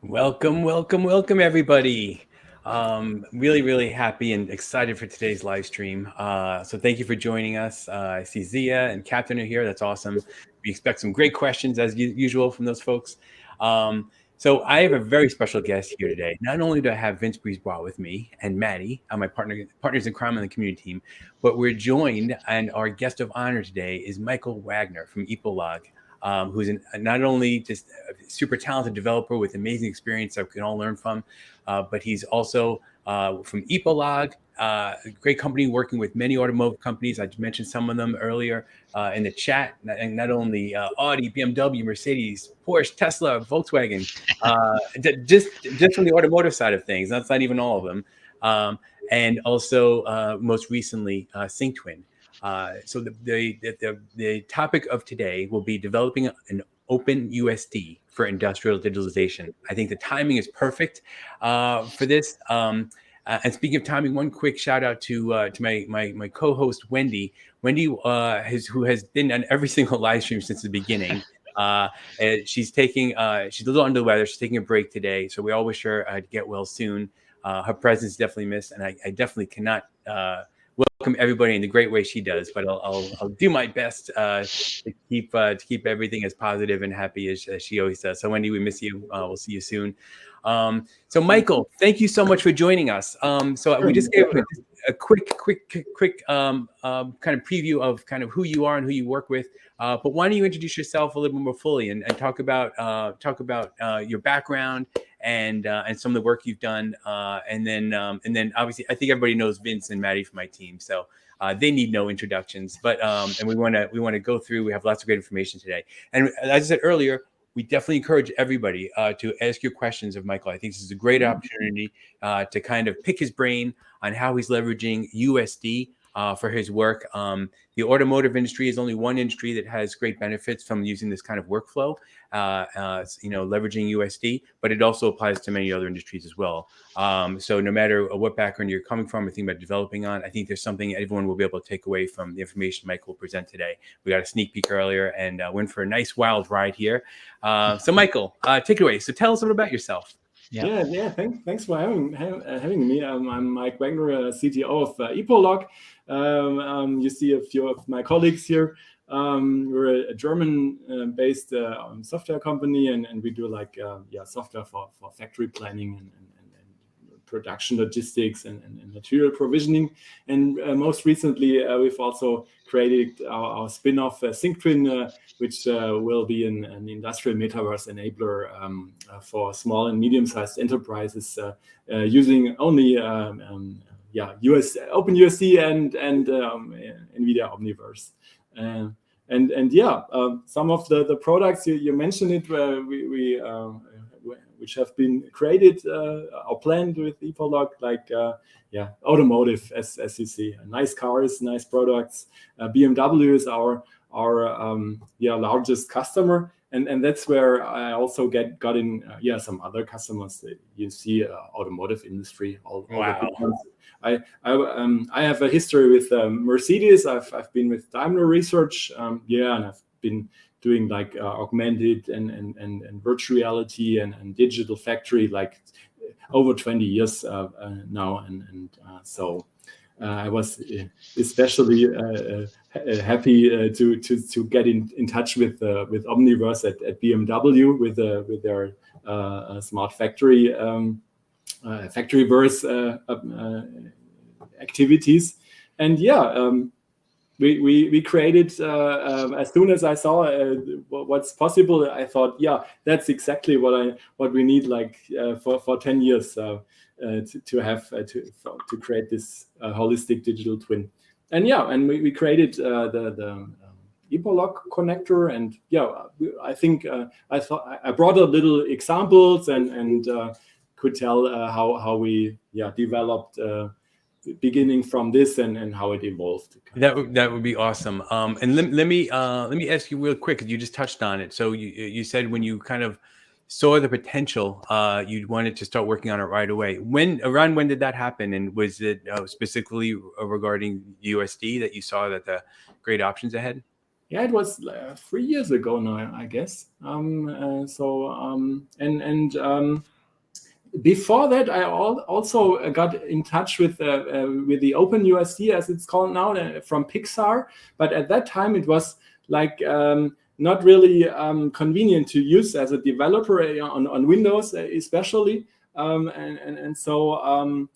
Welcome, everybody. Really happy and excited for today's live stream. So thank you for joining us. I see Zia and Captain are here. That's awesome. We expect some great questions as usual from those folks. So I have a very special guest here today. Not only do I have Vince Brisebois with me and Maddie, my partners in crime on the community team, but we're joined, and our guest of honor today is Michael Wagner from ipolog. Who's not only just a super talented developer with amazing experience that we can all learn from, but he's also from ipolog, a great company working with many automotive companies. I mentioned some of them earlier in the chat, and not only Audi, BMW, Mercedes, Porsche, Tesla, Volkswagen, just from the automotive side of things. That's not even all of them. And also most recently, SyncTwin. So the topic of today will be developing an OpenUSD for industrial digitalization. I think the timing is perfect for this. And speaking of timing, one quick shout out to my co-host Wendy. Wendy, who has been on every single live stream since the beginning. She's a little under the weather. She's taking a break today, so we all wish her to get well soon. Her presence is definitely missed, and I definitely cannot welcome everybody in the great way she does, but I'll do my best to keep everything as positive and happy as she always does. So Wendy, we miss you. We'll see you soon. So Michael, thank you so much for joining us. So we just gave a quick kind of preview of kind of who you are and who you work with. But why don't you introduce yourself a little bit more fully and talk about your background and some of the work you've done, and then obviously I think everybody knows Vince and Maddie from my team, so they need no introductions. But and we want to go through. We have lots of great information today, and as I said earlier, we definitely encourage everybody to ask your questions of Michael. I think this is a great opportunity to kind of pick his brain on how he's leveraging USD for his work. The automotive industry is only one industry that has great benefits from using this kind of workflow, leveraging USD, but it also applies to many other industries as well. So no matter what background you're coming from or thinking about developing on, I think there's something everyone will be able to take away from the information Michael will present today. We got a sneak peek earlier and went for a nice wild ride here. So Michael, take it away. So tell us a little about yourself. Yeah. Thanks for having me. I'm Mike Wagner, CTO of ipolog. You see a few of my colleagues here. We're a German-based software company, and we do software for factory planning and production logistics and material provisioning. And most recently, we've also created our spin-off SyncTwin, which will be an industrial metaverse enabler for small and medium-sized enterprises using only OpenUSD and NVIDIA Omniverse. Some of the products you mentioned it, we which have been created or planned with ipolog, like automotive, as you see, nice cars, nice products. BMW is our largest customer, and that's where I also got in some other customers that you see, automotive industry. Wow. I have a history with Mercedes. I've been with Daimler Research, and I've been doing like augmented and virtual reality and digital factory like over 20 years now, so I was especially happy to get in touch with Omniverse at BMW with their smart factory factoryverse activities. And we created as soon as I saw what's possible. I thought, that's exactly what we need, like for 10 years to create this holistic digital twin. And we created the ipolog connector, and I think I brought a little examples and could tell how we developed. Beginning from this and how it evolved. That would be awesome. And let me ask you real quick, because you just touched on it. So you said when you kind of saw the potential, you wanted to start working on it right away. Around when did that happen? And was it specifically regarding USD that you saw that the great options ahead? Yeah, it was 3 years ago now, I guess. before that, I also got in touch with the OpenUSD, as it's called now, from Pixar. But at that time, it was like not really convenient to use as a developer on Windows, especially. So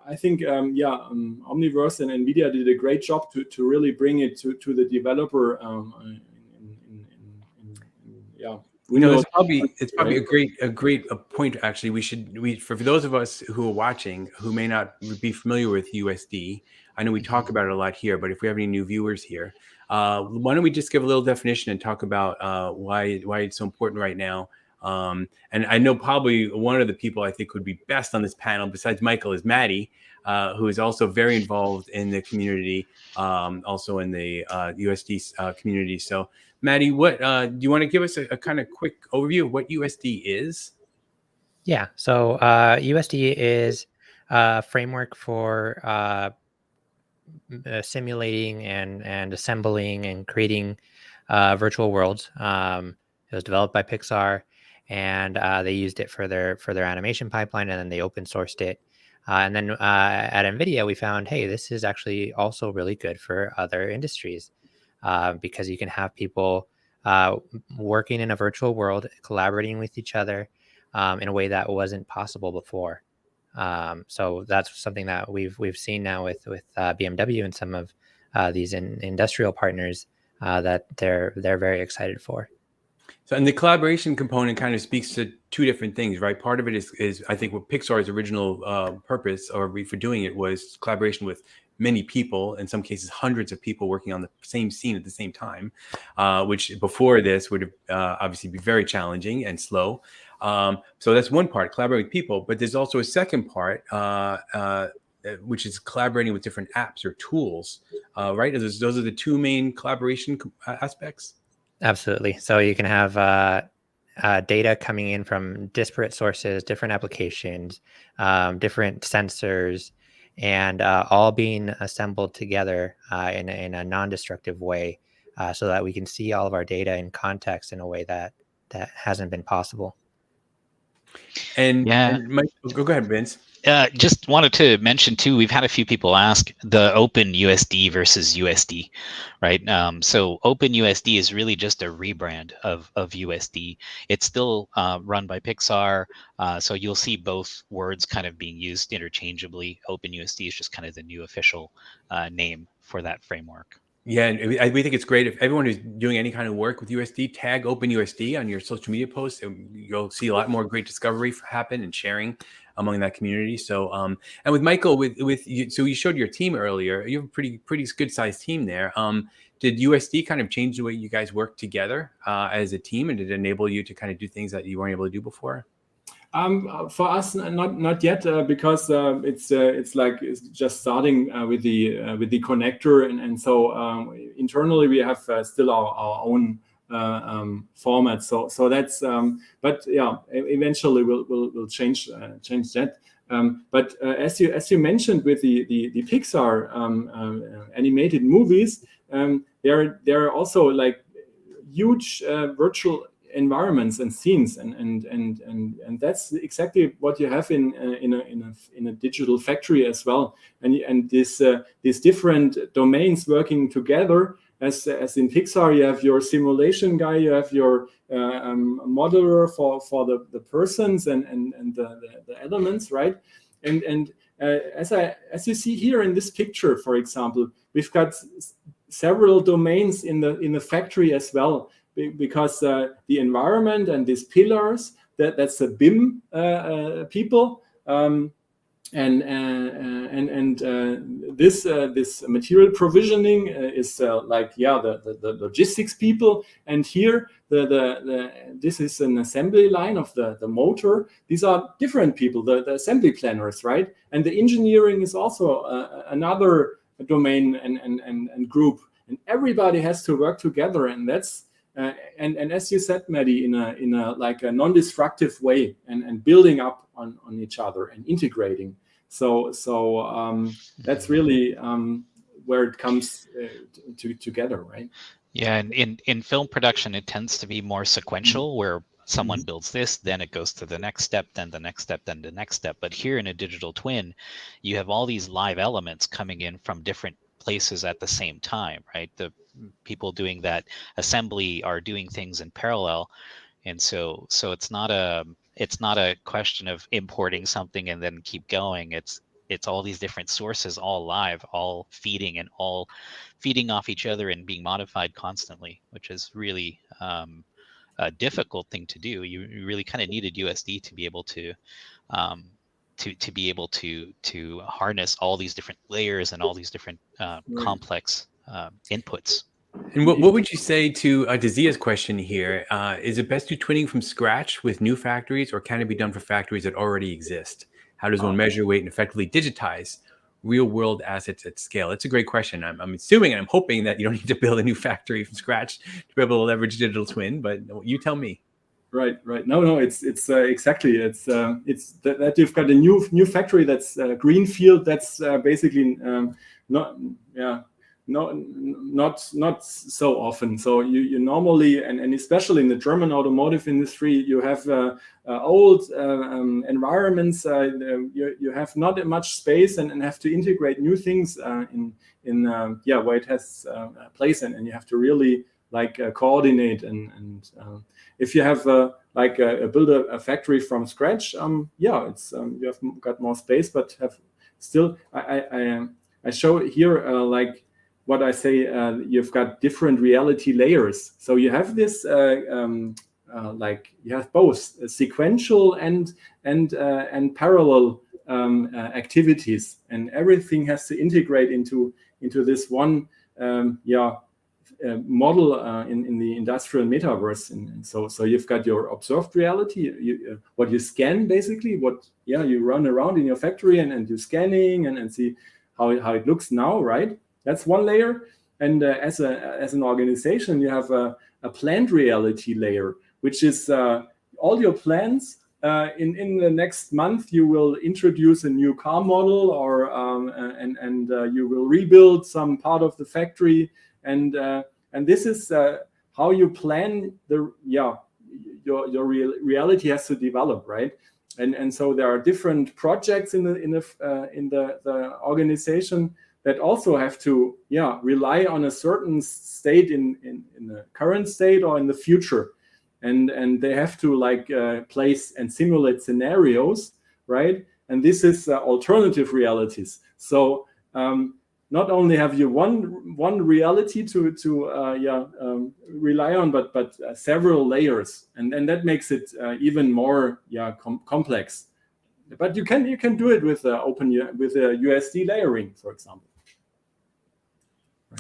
I think Omniverse and NVIDIA did a great job to really bring it to the developer. Windows. It's probably a great point. Actually, for those of us who are watching who may not be familiar with USD, I know we talk about it a lot here, but if we have any new viewers here, why don't we just give a little definition and talk about why it's so important right now? And I know probably one of the people I think would be best on this panel, besides Michael, is Maddie, who is also very involved in the community, also in the USD community. So, Maddie, what do you want to give us a kind of quick overview of what USD is? Yeah, so USD is a framework for simulating and assembling and creating virtual worlds. It was developed by Pixar, and they used it for their animation pipeline, and then they open sourced it. And then at NVIDIA, we found, hey, this is actually also really good for other industries because you can have people working in a virtual world, collaborating with each other in a way that wasn't possible before. So that's something that we've seen now with BMW and some of these industrial partners that they're very excited for. So, and the collaboration component kind of speaks to two different things, right? Part of it is I think what Pixar's original purpose for doing it was collaboration with many people, in some cases hundreds of people working on the same scene at the same time, which before this would have obviously be very challenging and slow. So that's one part, collaborating with people, but there's also a second part, which is collaborating with different apps or tools, right? Those are the two main collaboration aspects. Absolutely. So you can have data coming in from disparate sources, different applications, different sensors, and all being assembled together in a non-destructive way so that we can see all of our data in context in a way that hasn't been possible. And Mike, go ahead, Vince. Just wanted to mention too, we've had a few people ask the OpenUSD versus USD, right? So OpenUSD is really just a rebrand of USD. It's still run by Pixar, so you'll see both words kind of being used interchangeably. OpenUSD is just kind of the new official name for that framework. Yeah, and we think it's great if everyone who's doing any kind of work with USD, tag OpenUSD on your social media posts, and you'll see a lot more great discovery happen and sharing among that community. So, and with Michael, with you, so you showed your team earlier. You have a pretty good sized team there. Did USD kind of change the way you guys work together as a team, and did it enable you to kind of do things that you weren't able to do before? For us, not yet, because it's just starting with the connector, and so internally we have still our own format. So that's but yeah, eventually we'll change that. But as you mentioned with the Pixar animated movies, there are also like huge virtual environments and scenes, and that's exactly what you have in a digital factory as well. And these different domains working together. As in Pixar, you have your simulation guy, you have your modeler for the persons and the elements, right? And as you see here in this picture, for example, we've got several domains in the factory as well, because the environment and these pillars, that's the BIM people, and this material provisioning is the logistics people, and here this is an assembly line of the motor. These are different people, the assembly planners, right? And the engineering is also another domain and group, and everybody has to work together, and that's and as you said, Maddie, in a like a non-destructive way, and building up on each other and integrating. So that's really where it comes together, right? Yeah, and in film production, it tends to be more sequential, where someone builds this, then it goes to the next step, then the next step, then the next step. But here in a digital twin, you have all these live elements coming in from different places at the same time, right? The people doing that assembly are doing things in parallel. And so it's not a question of importing something and then keep going. It's all these different sources, all live, all feeding off each other and being modified constantly, which is really a difficult thing to do. You really kind of needed USD to be able to be able to harness all these different layers and all these different complex inputs. And what would you say to Zia's question here? Is it best to do twinning from scratch with new factories, or can it be done for factories that already exist? How does one measure, weight, and effectively digitize real-world assets at scale? It's a great question. I'm assuming and I'm hoping that you don't need to build a new factory from scratch to be able to leverage digital twin, but you tell me. Right. No, it's exactly that you've got a new factory that's greenfield. That's basically not so often. So you normally, and especially in the German automotive industry, you have old environments. You have not much space and have to integrate new things in where it has place, and you have to really coordinate and if you have build a factory from scratch, it's you have got more space, but have still I show here what I say, you've got different reality layers. So you have this you have both sequential and parallel activities, and everything has to integrate into this one model in the industrial metaverse. And so you've got your observed reality, what you scan, basically what you run around in your factory and do scanning and see how it looks now, right? That's one layer. And as an organization, you have a planned reality layer, which is all your plans. In the next month, you will introduce a new car model, or and you will rebuild some part of the factory, and this is how you plan your reality has to develop, right? And so there are different projects in the organization that also have to rely on a certain state in the current state or in the future. And they have to place and simulate scenarios, right? And this is alternative realities. So not only have you one reality to rely on, but several layers, and that makes it even more complex. But you can do it with USD layering, for example.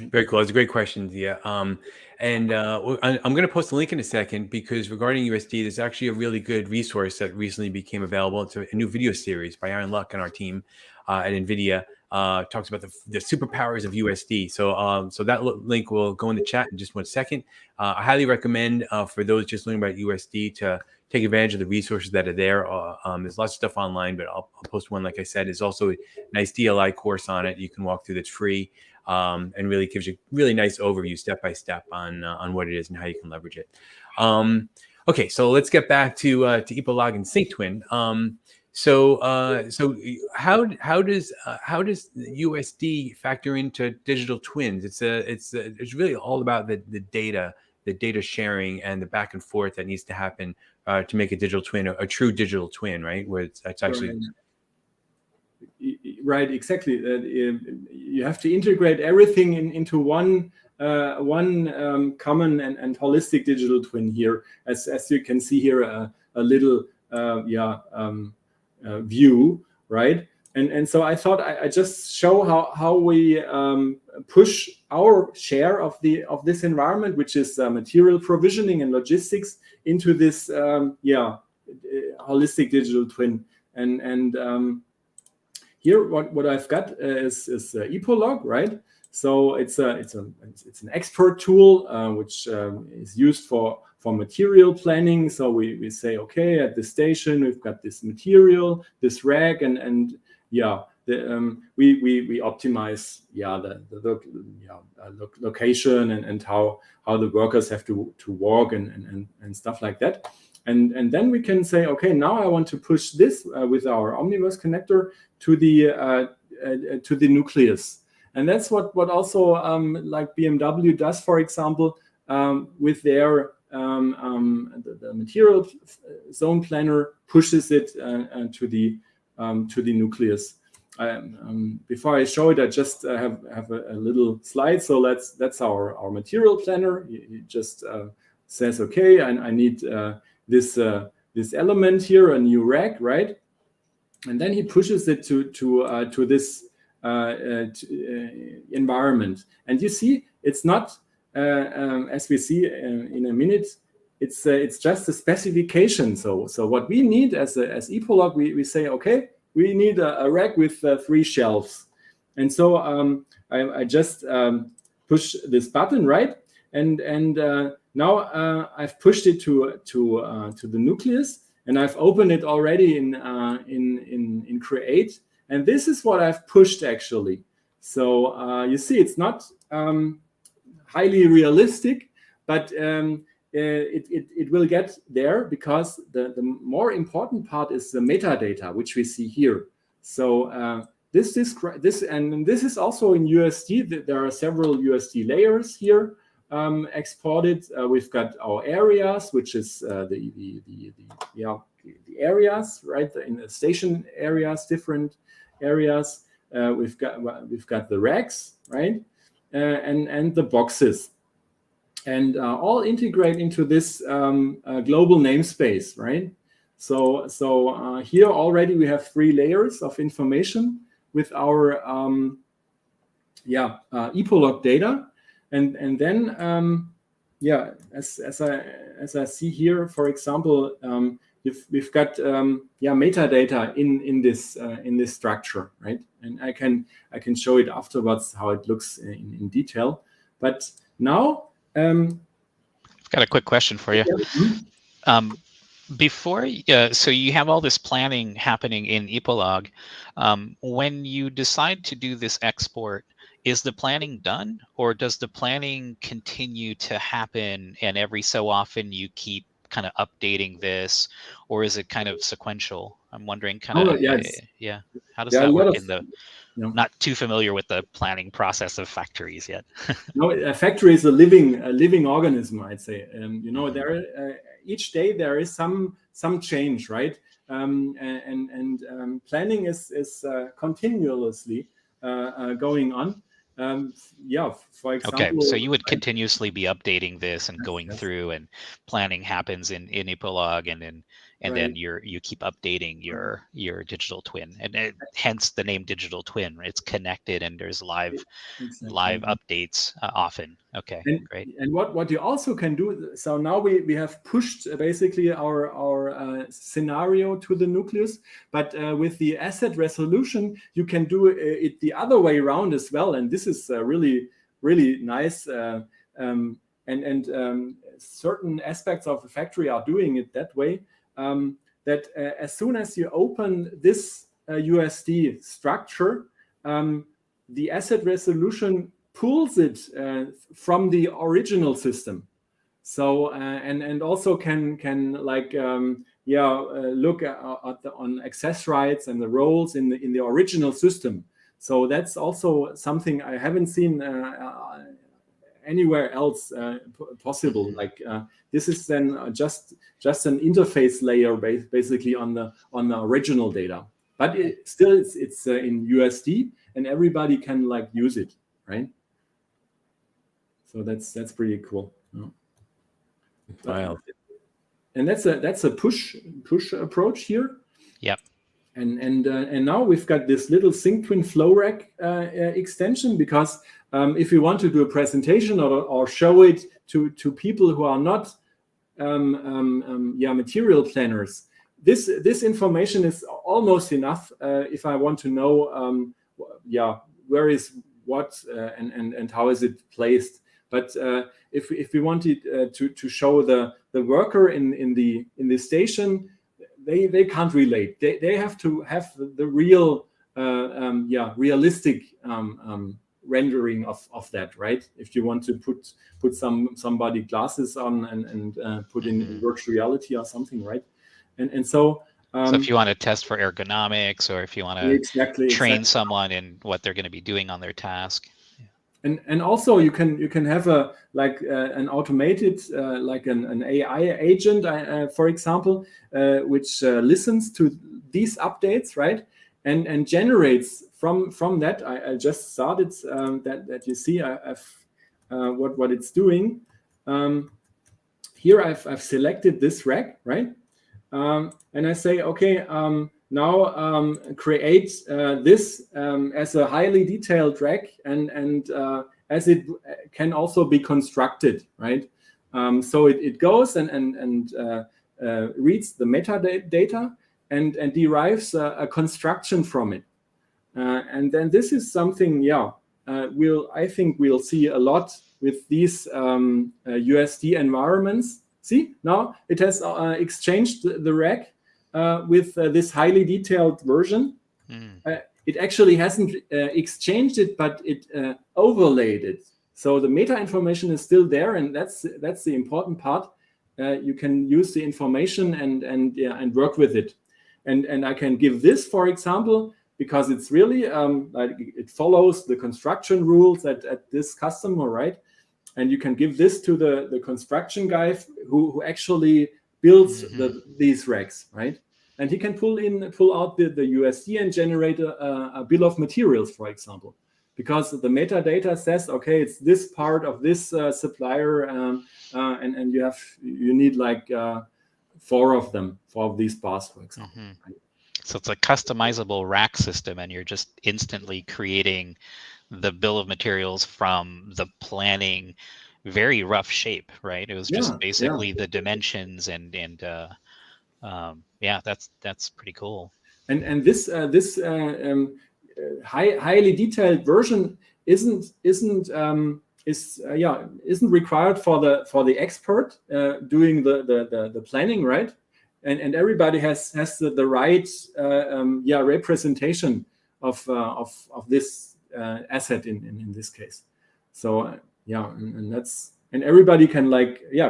Right. Very cool. That's a great question, Zia. I'm going to post a link in a second, because regarding USD, there's actually a really good resource that recently became available. It's a new video series by Aaron Luck and our team at NVIDIA. Talks about the superpowers of USD. So that link will go in the chat in just 1 second. I highly recommend for those just learning about USD to take advantage of the resources that are there. There's lots of stuff online, but I'll post one, like I said. There's also a nice DLI course on it you can walk through that's free. And really gives you a really nice overview step by step on what it is and how you can leverage it. Okay, so let's get back to ipolog and SyncTwin. So how does USD factor into digital twins? It's really all about the data sharing and the back and forth that needs to happen to make a digital twin a true digital twin, right? Where it's actually right, exactly. You have to integrate everything into one common and holistic digital twin here, as you can see here, a little view, right? And so I thought I just show how we push our share of this environment, which is material provisioning and logistics, into this holistic digital twin. And here, what I've got is ipolog, right? So it's an expert tool which is used for material planning. So we say, okay, at this station we've got this material, this rack, and we optimize the location and how the workers have to walk and stuff like that. And then we can say, okay, now I want to push this with our Omniverse connector to the nucleus. And that's what also like BMW does, for example, with their the material zone planner pushes it to the nucleus. Before I show it, I just have a little slide. So that's our material planner. It just says, okay, I need this element here, a new rack, right? And then he pushes it to this environment. And you see, it's not as we see in a minute. It's just a specification. So what we need as ipolog, we say, okay, we need a rack with 3 shelves. And so I just push this button, right? And now I've pushed it to the nucleus, and I've opened it already in Create. And this is what I've pushed actually. So you see, it's not highly realistic, but it will get there, because the more important part is the metadata, which we see here. So this and this is also in USD. There are several USD layers here exported. We've got our areas, which is the areas, right? In the station areas, different areas. We've got the racks, right? And the boxes, and all integrate into this global namespace, right? So here already we have 3 layers of information with our ipolog data, and then as I see here, for example, we've got metadata in this structure, right? And I can show it afterwards how it looks in detail. But now I've got a quick question for you. Before, so you have all this planning happening in ipolog. When you decide to do this export, is the planning done, or does the planning continue to happen, and every so often you keep kind of updating this, or is it kind of sequential? I'm wondering how does that work in the not too familiar with the planning process of factories yet. No, a factory is a living organism, I'd say. There each day there is some change, right? And planning is continuously going on. For example. Okay, so you would continuously be updating this and going through, and planning happens in ipolog, and then you keep updating your digital twin, and hence the name digital twin. It's connected, and there's live updates often. Okay, great. And what you also can do, so now we have pushed basically our scenario to the nucleus, but with the asset resolution, you can do it the other way around as well. And this is really nice. And certain aspects of the factory are doing it that way. That as soon as you open this USD structure, the asset resolution pulls it from the original system. So and also can like look on access rights and the roles in the original system. So that's also something I haven't seen anywhere else possible. Like this is then just an interface layer basically on the original data, but it's in USD, and everybody can like use it, right? So that's pretty cool. Wow. And that's a push approach here. Yep. And now we've got this little SyncTwin flow rack extension, because if we want to do a presentation or show it to people who are not material planners, this information is almost enough if I want to know where is what and how is it placed. But if we wanted to show the worker in the station, they can't relate. They have to have the real realistic rendering of that, right? If you want to put somebody glasses on and put in virtual reality or something, right? And so. So if you want to test for ergonomics, or if you want to exactly train someone in what they're going to be doing on their task. And also you can have an automated like an AI agent, for example, which listens to these updates, right, and generates from that. I just started that you see what it's doing. Here I've selected this rack, right, and I say, okay, now create this as a highly detailed rack, and as it can also be constructed, right? So it goes and reads the metadata and derives a construction from it. And then this is something, I think we'll see a lot with these USD environments. See, now it has exchanged the rack with this highly detailed version. It actually hasn't exchanged it, but it overlaid it. So the meta information is still there, and that's the important part. You can use the information and work with it. And I can give this, for example, because it's really like it follows the construction rules at this customer, right? And you can give this to the construction guy who actually builds these racks, right? And he can pull out the USD and generate a bill of materials, for example, because the metadata says, okay, it's this part of this supplier, and you need like 4 of these parts, for example. Right? So it's a customizable rack system, and you're just instantly creating the bill of materials from the planning, very rough shape, right? It was just basically the dimensions and that's pretty cool. And this highly detailed version isn't required for the expert doing the planning, right? And everybody has the right representation of this asset in this case. So and everybody can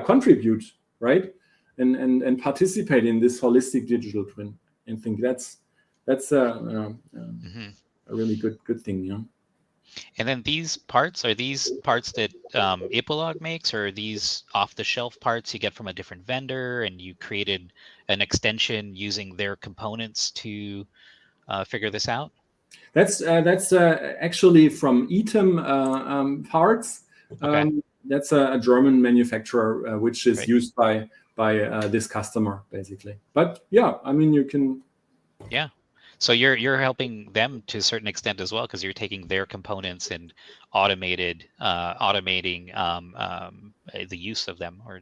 contribute, right, and participate in this holistic digital twin, and think that's a really good thing, yeah. And then these parts, are these parts that ipolog makes, or are these off-the-shelf parts you get from a different vendor, and you created an extension using their components to figure this out? That's actually from Eatem parts. Okay. That's a German manufacturer which is used by this customer, basically. But yeah, I mean, you can. Yeah. So you're helping them to a certain extent as well, because you're taking their components and automating the use of them, or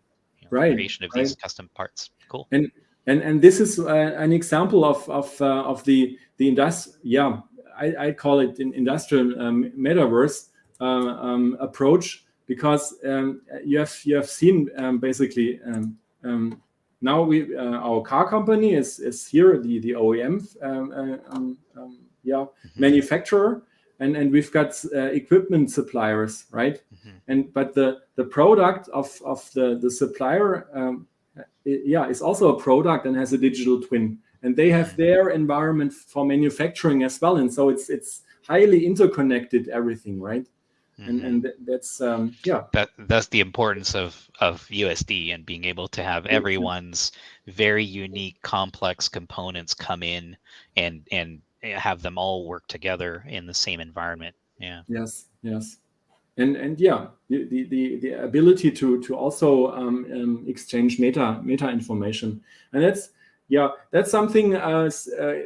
creation of these custom parts. Cool. And this is an example of the I call it an industrial metaverse approach, because you have seen basically now our car company is here, the OEM manufacturer, and we've got equipment suppliers, right? But the product of the supplier is also a product and has a digital twin, and they have their environment for manufacturing as well, and so it's highly interconnected, everything, right? And that's that's the importance of USD, and being able to have everyone's very unique, complex components come in and have them all work together in the same environment. Yeah. Yes. And the ability to also exchange meta information, and that's something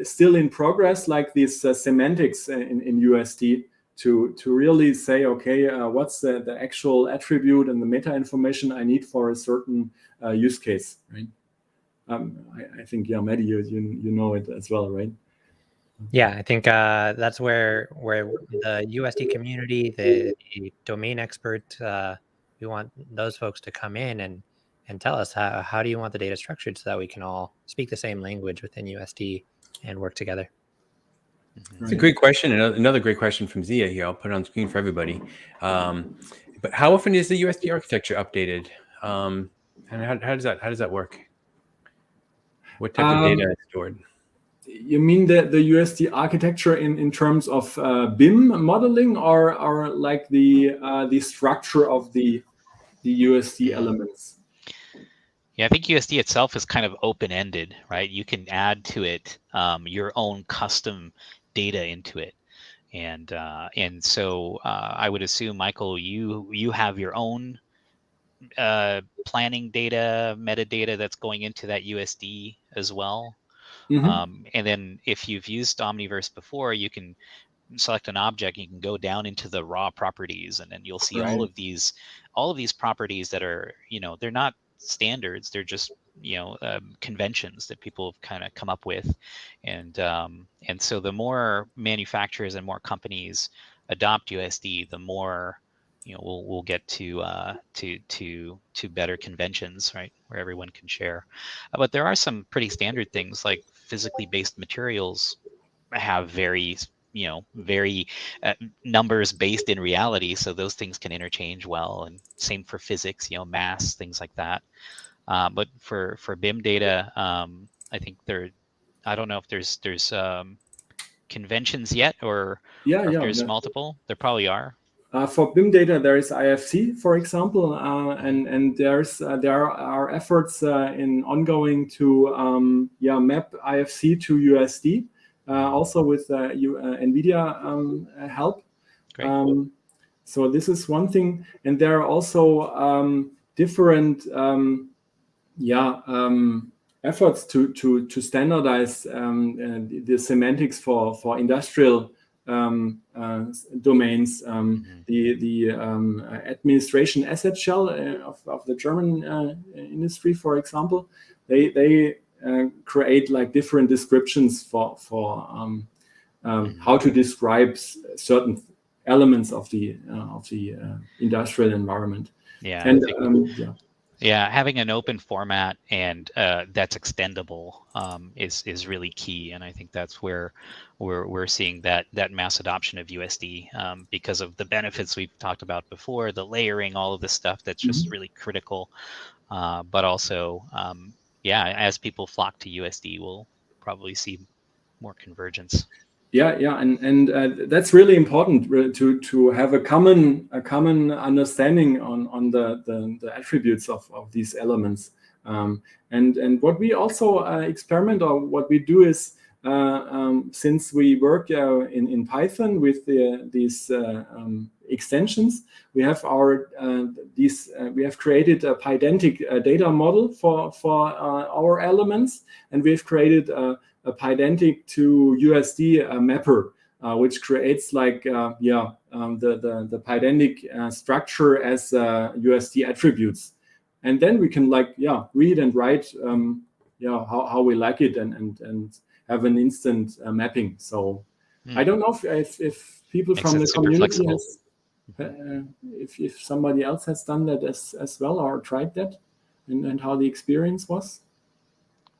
still in progress, like this semantics in USD, to really say, okay, what's the actual attribute and the meta information I need for a certain use case, right? I think, Maddie, you know it as well, right? Yeah, I think that's where the USD community, the domain expert, we want those folks to come in and tell us how do you want the data structured, so that we can all speak the same language within USD and work together. It's a great question. Another great question from Zia here. I'll put it on screen for everybody. But how often is the USD architecture updated? And how does that work? What type of data is stored? You mean the USD architecture in terms of BIM modeling, or like the structure of the USD elements? Yeah, I think USD itself is kind of open-ended, right? You can add to it your own custom data into it, and so I would assume, Michael, you have your own planning data, metadata that's going into that USD as well. And then if you've used Omniverse before, you can select an object, you can go down into the raw properties, and then you'll see all of these properties that are, they're not standards, they're just conventions that people have kind of come up with, and so the more manufacturers and more companies adopt USD, the more we'll get to better conventions, right, where everyone can share. But there are some pretty standard things, like physically based materials have very numbers based in reality, so those things can interchange well, and same for physics, mass, things like that. But for BIM data, I think I don't know if there's conventions yet, or if there's multiple. There probably are. For BIM data, there is IFC, for example, and there are efforts in ongoing to map IFC to USD, also with NVIDIA help. So this is one thing, and there are also different efforts to standardize the semantics for industrial domains. The administration asset shell of the German industry, for example, they create like different descriptions for how to describe certain elements of the industrial environment. Having an open format and that's extendable is really key, and I think that's where we're seeing that mass adoption of USD because of the benefits we've talked about before, the layering, all of this stuff that's just really critical. But also, as people flock to USD, we'll probably see more convergence. And that's really important to have a common understanding on the attributes of these elements. And what we also experiment, or what we do is, since we work in Python with these extensions, we have we have created a pydantic data model for our elements, and we've created a pydantic to USD mapper, which creates like the pydantic structure as USD attributes, and then we can read and write how we like it, and have an instant mapping. So I don't know if people from the community if somebody else has done that as well, or tried that, and how the experience was.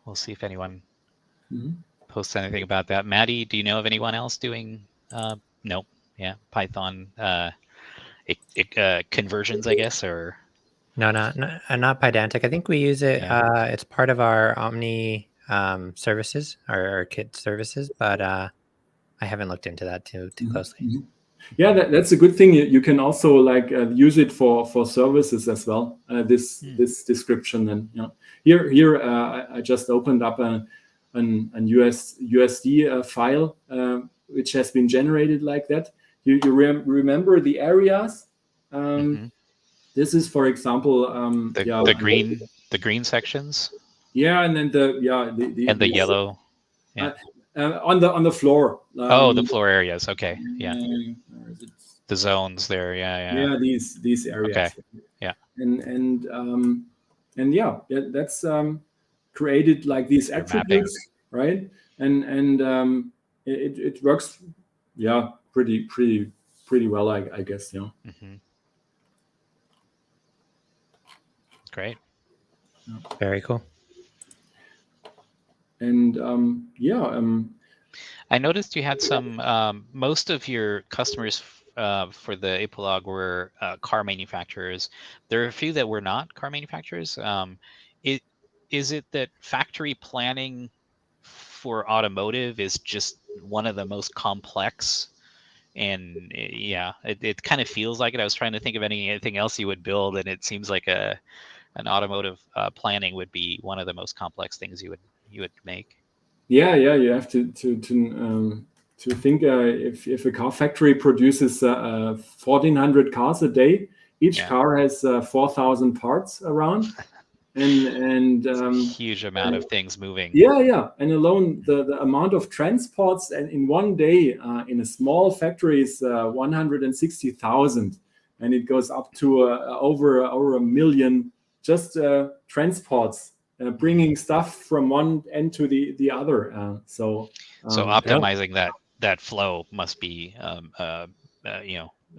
We'll see if anyone post anything about that. Maddie, do you know of anyone else doing nope, Python conversions, I guess, or no, not pydantic. I think we use it. It's part of our Omni services, our kit services, but I haven't looked into that too closely. That's a good thing. You can also use it for services as well. This description, and here I just opened up an USD file which has been generated like that. You remember the areas. This is, for example, the green sections. And then the yellow. On the floor. The floor areas. Okay. The zones there. These areas. Okay. And that's created like these attributes, right? And it works pretty well, I guess. Great. Very cool. And I noticed you had some, most of your customers for the ipolog were car manufacturers. There are a few that were not car manufacturers. Is it that factory planning for automotive is just one of the most complex? And yeah, it kind of feels like it. I was trying to think of anything else you would build, and it seems like an automotive planning would be one of the most complex things you would make. Yeah, you have to think if a car factory produces 1,400 cars a day, each car has 4,000 parts around, and huge amount of things moving. Yeah, and alone the amount of transports and in one day in a small factory is 160,000, and it goes up to over a million just transports. Bringing stuff from one end to the other. So optimizing that flow must be a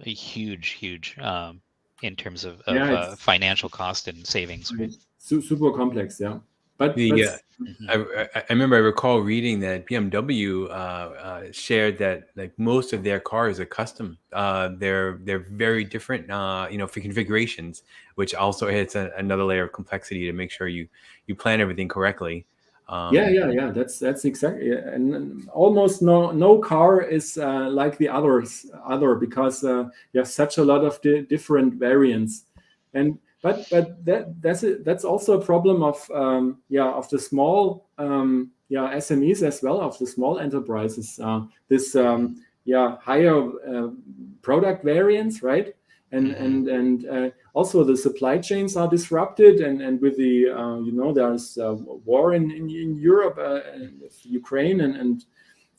huge in terms of financial cost and savings. Right? Super complex, yeah. But I remember I recall reading that BMW shared that like most of their cars are custom. They're very different, for configurations, which also adds another layer of complexity to make sure you plan everything correctly. Yeah. That's exactly, and almost no car is like the other because you have such a lot of different variants, but that's also a problem of the small SMEs as well, of the small enterprises. Higher product variants, right? And also the supply chains are disrupted, and with the there's war in Europe, with Ukraine, and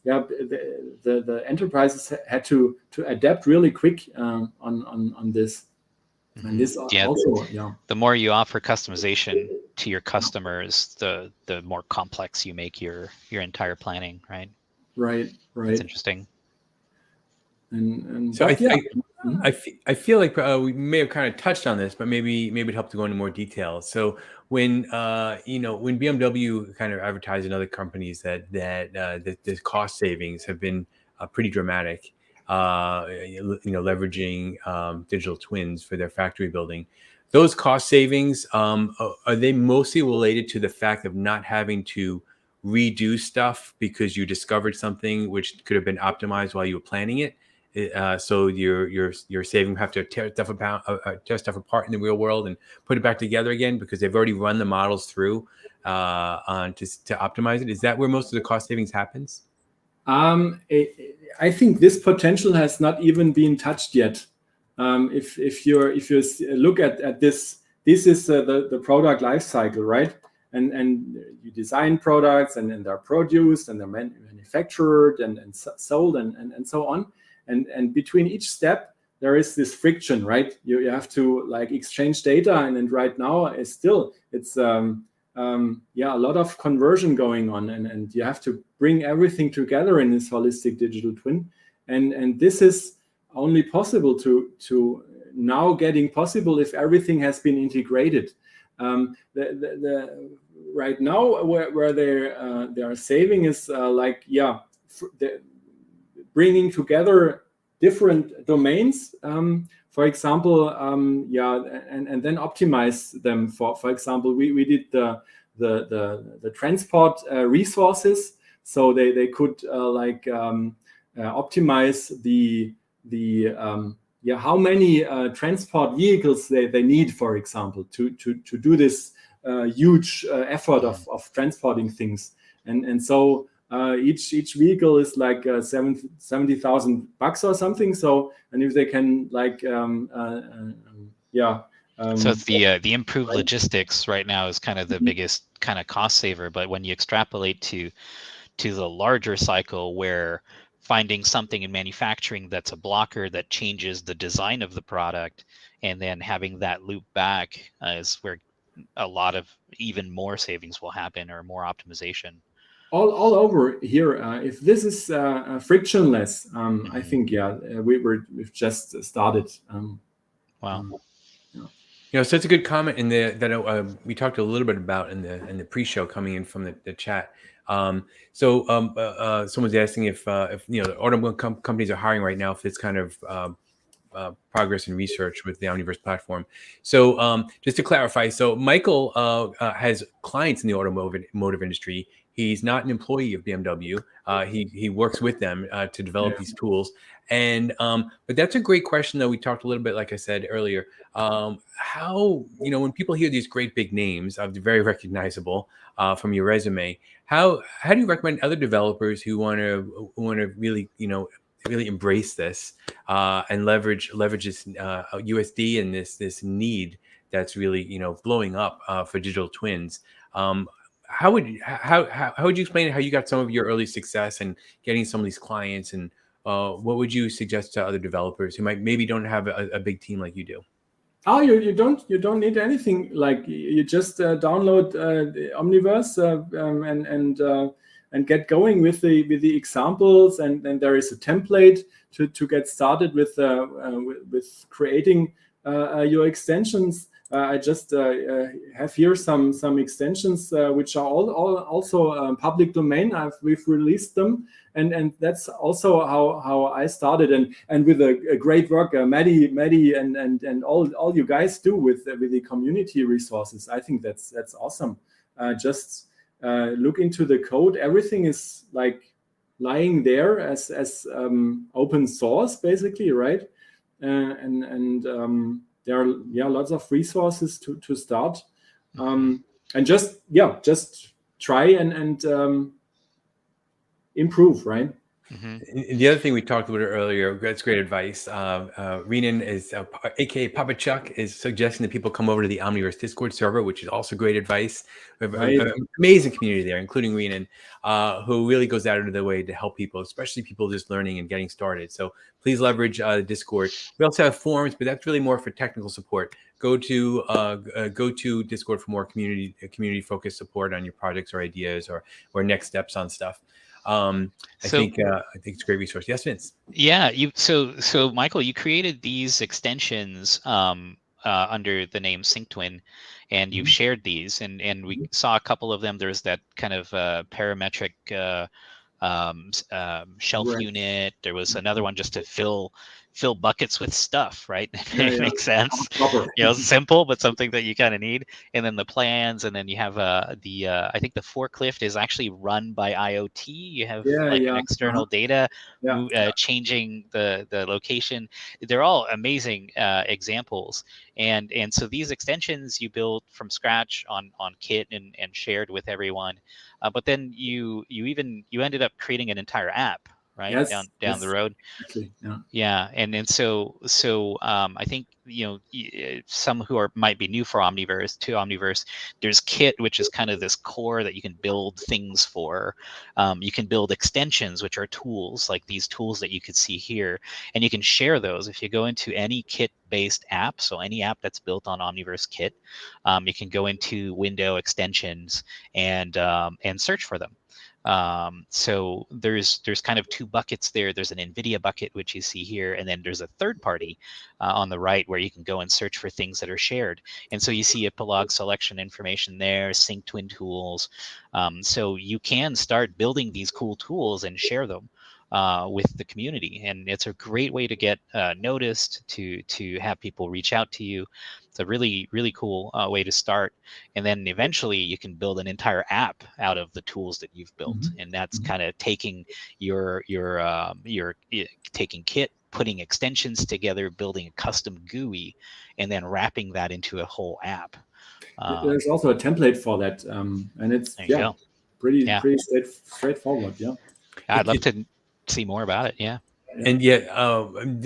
the enterprises had to adapt really quick on this. And this also, the more you offer customization to your customers, the more complex you make your entire planning, right? Right. That's interesting. And so I feel like we may have kind of touched on this, but maybe it helped to go into more detail. So when when BMW kind of advertised in other companies that the cost savings have been pretty dramatic, leveraging digital twins for their factory building, those cost savings are they mostly related to the fact of not having to redo stuff because you discovered something which could have been optimized while you were planning it? So you're saving have to tear stuff apart in the real world and put it back together again because they've already run the models through to optimize it. Is that where most of the cost savings happens? I think this potential has not even been touched yet. If you look at this is the product life cycle, right? And you design products and they're produced and they're manufactured and sold and so on. And between each step, there is this friction, right? You have to like exchange data, and right now it's a lot of conversion going on, and you have to bring everything together in this holistic digital twin, and this is only possible to now getting possible if everything has been integrated. Right now where they are saving is bringing together different domains, for example, and then optimize them. For example, we did the transport resources, so they could optimize the how many transport vehicles they need, for example, to do this huge effort of transporting things, and so each vehicle is like $70,000 or something. So, and if they can so the improved logistics right now is kind of the biggest kind of cost saver. But when you extrapolate to the larger cycle, where finding something in manufacturing that's a blocker that changes the design of the product, and then having that loop back is where a lot of even more savings will happen, or more optimization. All over here. If this is frictionless, I think we've just started. Wow. So it's a good comment in that we talked a little bit about in the pre-show coming in from the chat. Someone's asking if the automobile companies are hiring right now, if it's kind of progress in research with the Omniverse platform. So just to clarify, so Michael has clients in the automotive industry. He's not an employee of BMW. He works with them to develop these tools. And but that's a great question, though. We talked a little bit, like I said earlier, how, when people hear these great big names, very recognizable from your resume, how do you recommend other developers who want to really, really embrace this and leverage this USD and this need that's really blowing up for digital twins? How would you explain how you got some of your early success and getting some of these clients, and what would you suggest to other developers who maybe don't have a big team like you do? Oh, you don't need anything. Like, you just download the Omniverse and get going with the examples, and then there is a template to get started with creating your extensions. I just have here some extensions which are also public domain. We've released them, and that's also how I started, and with a great work Maddie and all you guys do with the community resources. I think that's awesome. Just look into the code. Everything is like lying there as open source, basically, right? There are lots of resources to start, and just try and improve, right? Mm-hmm. The other thing we talked about earlier, that's great advice. Renan is, aka Papa Chuck, is suggesting that people come over to the Omniverse Discord server, which is also great advice. We have an amazing community there, including Renan, who really goes out of their way to help people, especially people just learning and getting started. So please leverage Discord. We also have forums, but that's really more for technical support. Go to Discord for more community focused support on your projects or ideas or next steps on stuff. I think it's a great resource. Yes, Vince. Yeah, so Michael, you created these extensions under the name SyncTwin, and you've shared these, and we saw a couple of them. There's that kind of parametric shelf unit. There was another one just to fill buckets with stuff, right? It makes sense. Simple, but something that you kind of need. And then the plans, and then you have I think the forklift is actually run by IoT. You have an external data changing the location. They're all amazing examples. And so these extensions you built from scratch on Kit and shared with everyone. But then you ended up creating an entire app, right? Down the road. Exactly. And so I think some who might be new to Omniverse, there's Kit, which is kind of this core that you can build things for. You can build extensions, which are tools, like these tools that you could see here, and you can share those. If you go into any Kit-based app, so any app that's built on Omniverse Kit, you can go into Window Extensions and search for them. So there's kind of two buckets there. There's an NVIDIA bucket, which you see here, and then there's a third party on the right where you can go and search for things that are shared. And so you see ipolog selection information there, SyncTwin tools. So you can start building these cool tools and share them with the community. And it's a great way to get noticed, to have people reach out to you. It's a really, really cool way to start. And then eventually you can build an entire app out of the tools that you've built. And that's kind of taking your taking Kit, putting extensions together, building a custom GUI, and then wrapping that into a whole app. There's also a template for that, and it's pretty straightforward. I'd love to see more about it. And yet,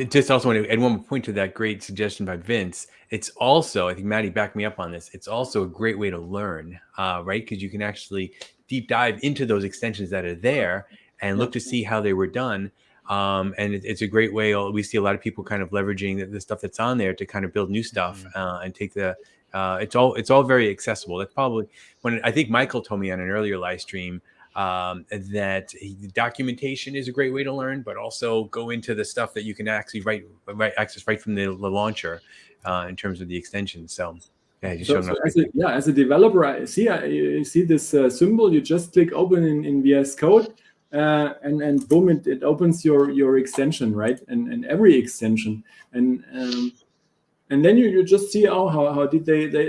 just also want to add one more point to that great suggestion by Vince. It's also, I think Maddie backed me up on this, it's also a great way to learn, right? Because you can actually deep dive into those extensions that are there and look to see how they were done. And it's a great way. We see a lot of people kind of leveraging the stuff that's on there to kind of build new stuff and take it's all very accessible. That's probably when I think Michael told me on an earlier live stream that the documentation is a great way to learn, but also go into the stuff that you can actually access right from the launcher in terms of the extension. So yeah, just showing us. As a developer, I see this symbol. You just click open in VS Code, and boom, it opens your extension, right? And every extension, and then you just see how did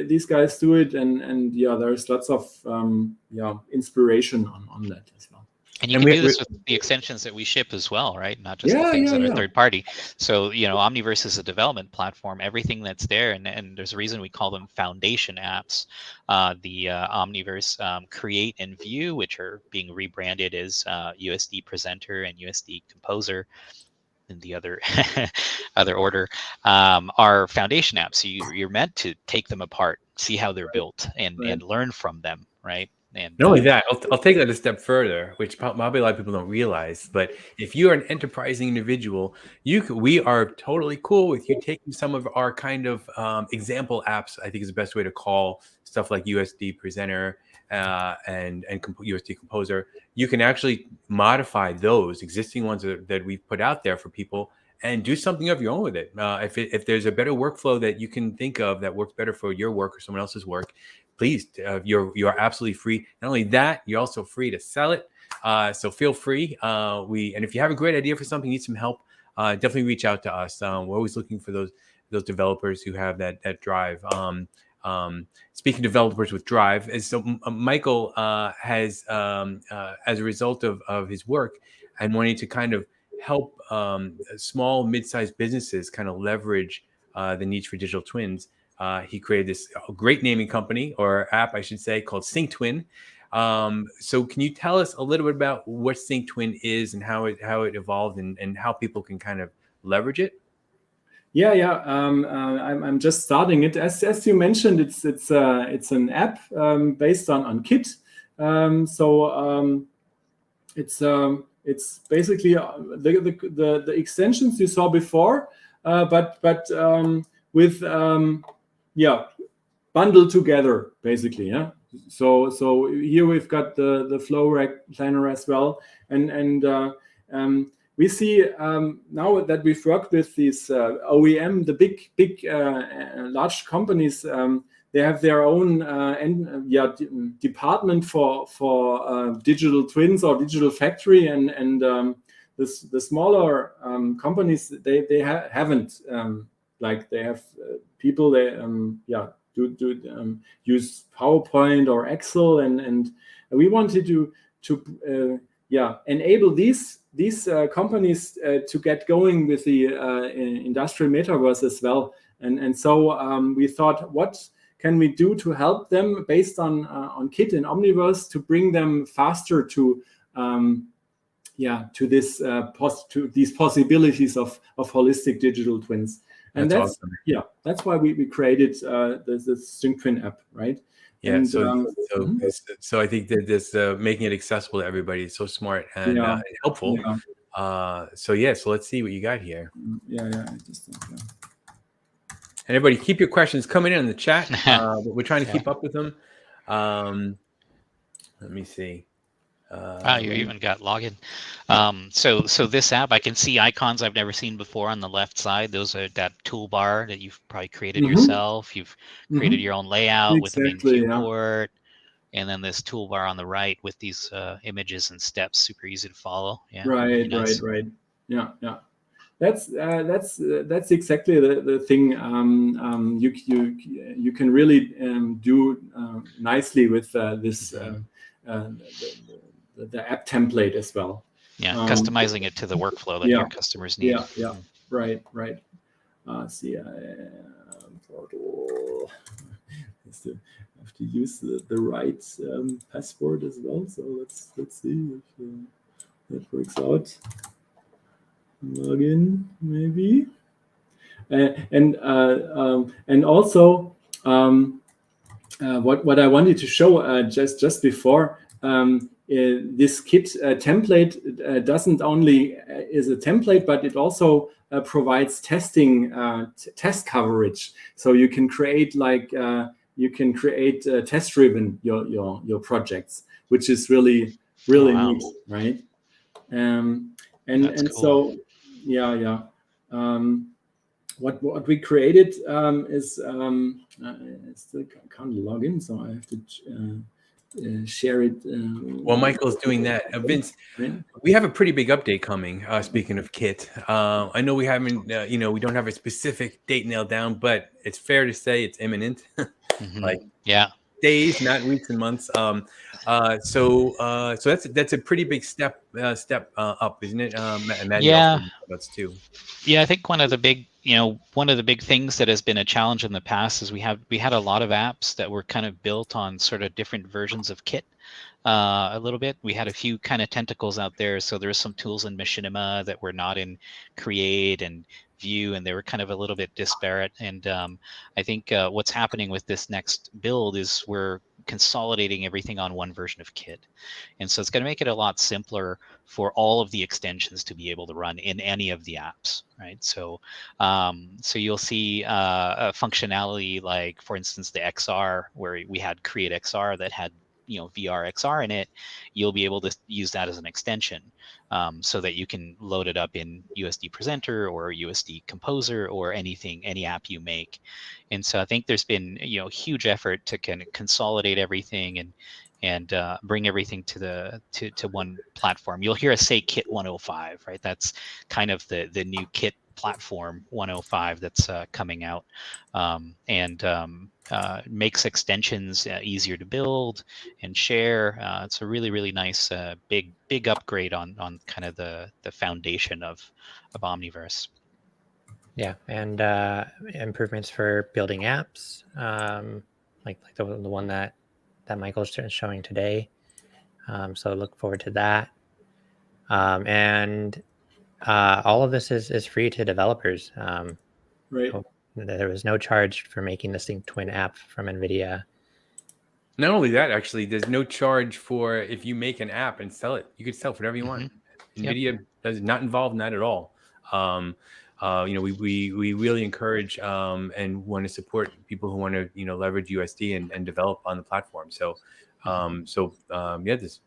these guys do it, and yeah, there's lots of inspiration on that as well. And you can do this with the extensions that we ship as well, right? Not just the things that are third party. So, Omniverse is a development platform. Everything that's there, and there's a reason we call them foundation apps. The Omniverse Create and View, which are being rebranded as USD Presenter and USD Composer in the other order, are foundation apps. So you're meant to take them apart, see how they're built, and learn from them, right? And not only that, I'll take that a step further, which probably a lot of people don't realize. But if you are an enterprising individual, we are totally cool with you taking some of our kind of example apps. I think is the best way to call stuff like USD Presenter and USD Composer. You can actually modify those existing ones that we've put out there for people and do something of your own with it. If there's a better workflow that you can think of that works better for your work or someone else's work, please, you're absolutely free. Not only that, you're also free to sell it. So feel free. And if you have a great idea for something, need some help, definitely reach out to us. We're always looking for those developers who have that drive. Speaking of developers with drive, so Michael has, as a result of his work and wanting to kind of help small, mid-sized businesses kind of leverage the needs for digital twins. He created this great naming company, or app, I should say, called SyncTwin. So can you tell us a little bit about what SyncTwin is and how it evolved and how people can kind of leverage it? I'm just starting it. As you mentioned, it's an app based on Kit. It's basically the extensions you saw before, but with bundled together, basically. Yeah. So here we've got the flow rack planner as well, and we see now that we've worked with these OEM, the big large companies. They have their own department for digital twins or digital factory, and the smaller companies they haven't they have people do use PowerPoint or Excel, and we wanted to enable these companies to get going with the industrial metaverse as well, and so we thought, what can we do to help them based on Kit and Omniverse to bring them faster to this to these possibilities of holistic digital twins. And that's awesome. That's why we created the SyncTwin app, right? Yeah. And, so I think that this making it accessible to everybody is so smart and helpful. So let's see what you got here. And everybody, keep your questions coming in the chat. But we're trying to keep up with them. Let me see. You even got login. So this app, I can see icons I've never seen before on the left side. Those are that toolbar that you've probably created yourself. You've created your own layout with the main viewport, and then this toolbar on the right with these images and steps, super easy to follow. Yeah, right. Yeah. That's exactly the thing. You can really do nicely with this the app template as well. Yeah, customizing it to the workflow that your customers need. Yeah. Right. Portal. Have to use the right password as well. So let's see if that works out. Login maybe, and also what I wanted to show just before. This Kit template doesn't only is a template, but it also provides testing test coverage. So you can create test driven your projects, which is really really wow. neat, right? And That's cool. so what we created is I still can't log in, so I have to share it. While Michael's doing that, Vince, right? we have a pretty big update coming. Speaking of Kit, I know we haven't, we don't have a specific date nailed down, but it's fair to say it's imminent. Like Yeah. days, not weeks and months. So that's a pretty big step up, isn't it? Matt, you also Yeah. that's too. Yeah, I think one of the big things that has been a challenge in the past is we had a lot of apps that were kind of built on sort of different versions of Kit. A little bit. We had a few kind of tentacles out there. So there's some tools in Machinima that were not in Create and View, and they were kind of a little bit disparate. And I think what's happening with this next build is we're consolidating everything on one version of Kit. And so it's going to make it a lot simpler for all of the extensions to be able to run in any of the apps, right? So so you'll see a functionality like, for instance, the XR, where we had Create XR that had VR XR in it. You'll be able to use that as an extension, so that you can load it up in USD Presenter or USD Composer or any app you make. And so I think there's been huge effort to kind of consolidate everything and bring everything to one platform. You'll hear us say Kit 105, right? That's kind of the new Kit platform 105 that's coming out, and makes extensions easier to build and share. It's a really nice big upgrade on kind of the foundation of Omniverse. Yeah, and improvements for building apps, like the one that Michael's showing today. So look forward to that. And all of this is free to developers. Right. There was no charge for making the SyncTwin app from NVIDIA. Not only that, actually, there's no charge for if you make an app and sell it. You could sell it for whatever you want. NVIDIA does not involved in that at all. We really encourage and want to support people who want to leverage USD and develop on the platform. So there's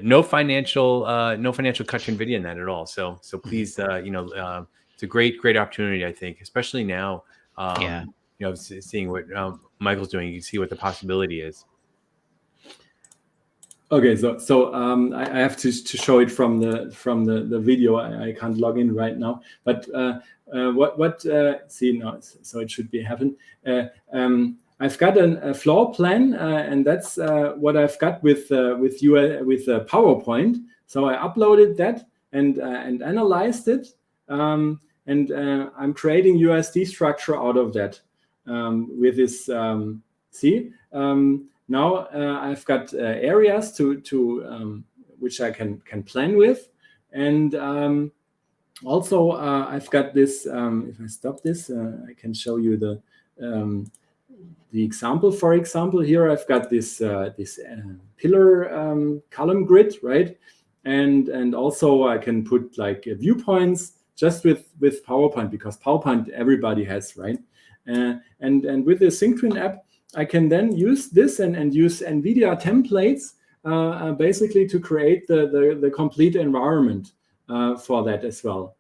no financial cut to NVIDIA in that at all. So please, it's a great opportunity, I think, especially now. Seeing what Michael's doing, you can see what the possibility is. Okay, so I have to show it from the video. I can't log in right now, but see now, so it should be happening. I've got a floor plan, and that's what I've got with PowerPoint. So I uploaded that and analyzed it, and I'm creating USD structure out of that with this. Now I've got areas to which I can plan with, and also I've got this. If I stop this, I can show you the example. For example, here I've got this pillar column grid, right? And also I can put like viewpoints just with PowerPoint, because PowerPoint everybody has, right? And with the SyncTwin app, I can then use this and use NVIDIA templates basically to create the complete environment for that as well.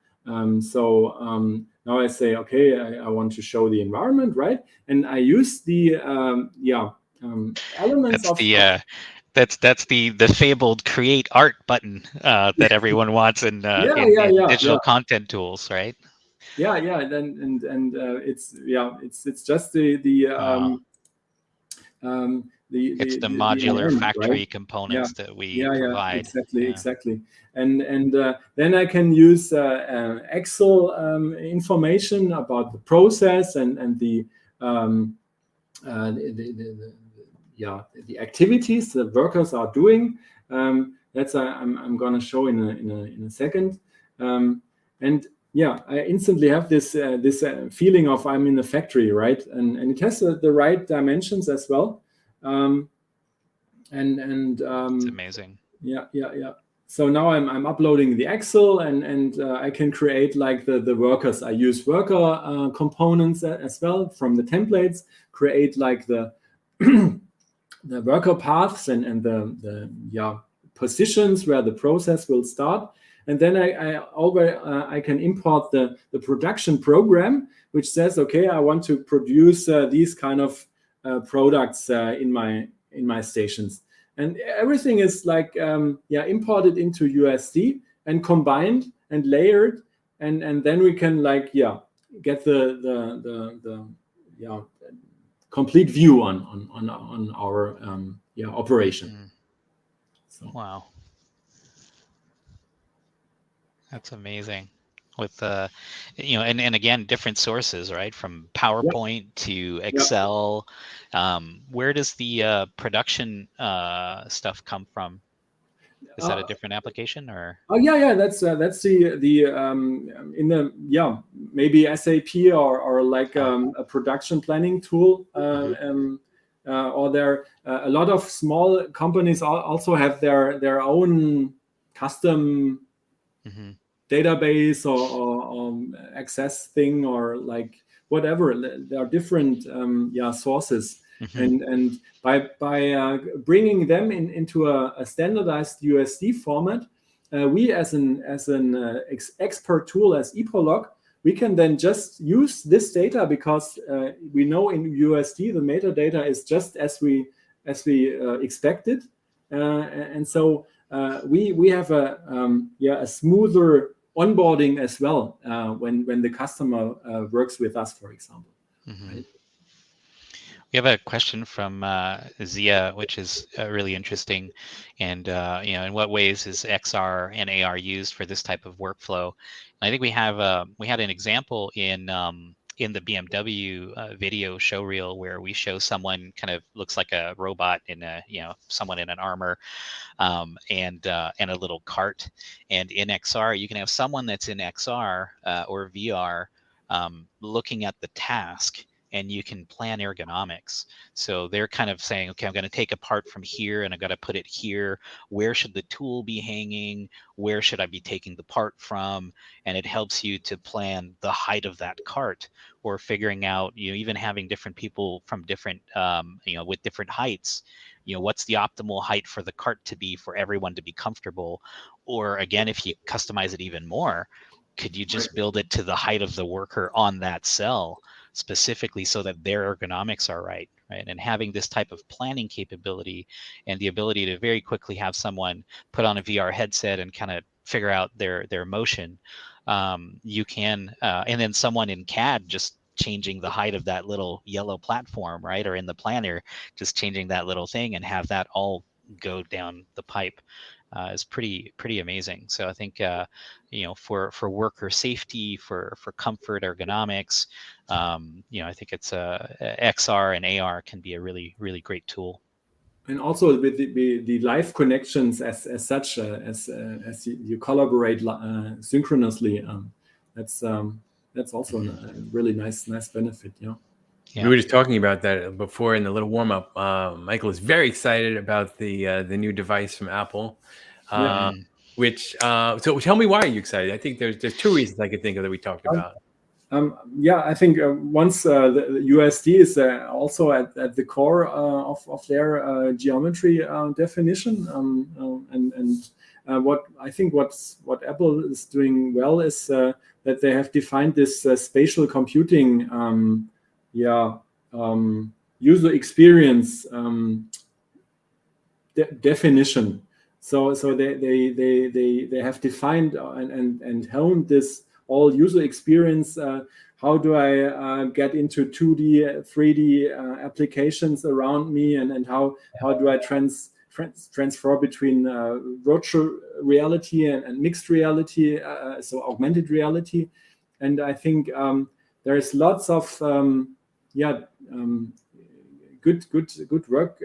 Now I say, okay, I want to show the environment, right? And I use the elements That's the fabled create art button that everyone wants in digital content tools, right? Yeah, and it's just it's the modular factory, right? Components that we provide. Exactly. And then I can use Excel information about the process and the activities the workers are doing. That's I'm going to show in a second. And I instantly have this feeling of I'm in a factory, right? And it has the right dimensions as well. It's amazing. Yeah. So now I'm uploading the Excel and I can create like the workers. I use worker components as well from the templates. Create like the the worker paths and the positions where the process will start. And then I can import the production program, which says, okay, I want to produce these kind of products in my stations. And everything is like imported into USD and combined and layered, and then we can get the complete view on our operation. So. Wow. That's amazing. With and again, different sources, right? From PowerPoint to Excel. Where does the production stuff come from? Is that a different application, or? Oh yeah. That's the in the maybe SAP or like a production planning tool. Or there a lot of small companies also have their own custom database or access thing, or like whatever. There are different sources, and by bringing them into a standardized USD format, we as an expert tool as ipolog, we can then just use this data, because we know in USD the metadata is just as we expected, and so we have a smoother onboarding as well when the customer works with us, for example. Right? We have a question from Zia, which is really interesting. And in what ways is XR and AR used for this type of workflow? And I think we had an example in the BMW video showreel where we show someone kind of looks like a robot in someone in an armor, and a little cart. And in XR, you can have someone that's in XR or VR looking at the task, and you can plan ergonomics. So they're kind of saying, okay, I'm going to take a part from here and I've got to put it here. Where should the tool be hanging? Where should I be taking the part from? And it helps you to plan the height of that cart, or figuring out, even having different people from different, with different heights, what's the optimal height for the cart to be for everyone to be comfortable? Or again, if you customize it even more, could you just build it to the height of the worker on that cell specifically so that their ergonomics are right? And having this type of planning capability and the ability to very quickly have someone put on a VR headset and kind of figure out their motion, you can, and then someone in CAD just changing the height of that little yellow platform, right? Or in the planner, just changing that little thing and have that all go down the pipe. Is pretty amazing. So I think for worker safety, for comfort, ergonomics, I think it's XR and AR can be a really great tool. And also with the live connections as such, as you collaborate synchronously, that's also a really nice benefit. Yeah. We were just talking about that before in the little warm up. Michael is very excited about the new device from Apple. Which so tell me, why are you excited? I think there's two reasons I could think of that we talked about. I think once the USD is also at the core of their geometry definition, and what I think what Apple is doing well is that they have defined this spatial computing user experience definition. So they have defined and honed this all user experience. How do I get into 2D, 3D applications around me, and how do I transfer between virtual reality and mixed reality, so augmented reality? And I think there is lots of good work